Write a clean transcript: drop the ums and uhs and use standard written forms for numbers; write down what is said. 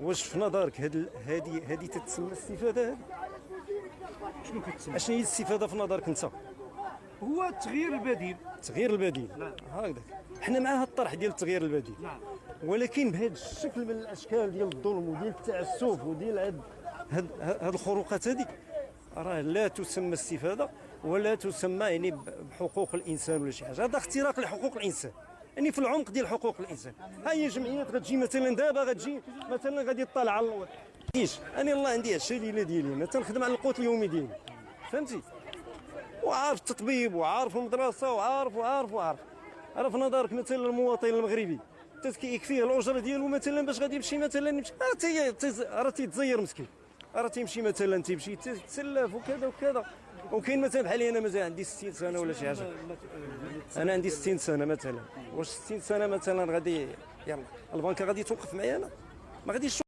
واش في نظرك هذه تتسمى استفاده؟ شنو كتسمى؟ اشنو هي الاستفاده في نظرك انت؟ هو التغيير البديل. تغيير البديل. نعم. هكذاك حنا مع هذا الطرح ديال التغيير البديل. نعم. ولكن بهذا الشكل من الاشكال ديال الظلم وديال التعسف وديال هاد الخروقات هذيك راه لا تسمى استفاده ولا تسمى يعني بحقوق الانسان ولا شي حاجه. هذا اختراق لحقوق الانسان، يعني في العمق ديال حقوق الانسان. ها هي جمعيات غتجي مثلا دابا غتجي مثلا غادي تطلع على الوضع كيش انا الله عندي الشليله ديالي انا تنخدم على القوت اليومي ديالي، فهمتي؟ وعارف التطبيب وعارف المدرسه وعارف راه في نظرك مثلا المواطن المغربي يكفيه الاجره ديالو مثلا باش غادي يمشي مثلا راه تيتزير مسكين، راه تيمشي مثلا تيمشي تسلف وكذا وكذا. وكاين مثلا بحالي انا مثلا عندي 60 سنه ولا شي حاجه، انا عندي 60 سنه مثلا، واش 60 سنه مثلا غادي يلا البنكه غادي توقف معايا انا؟ ما غاديش.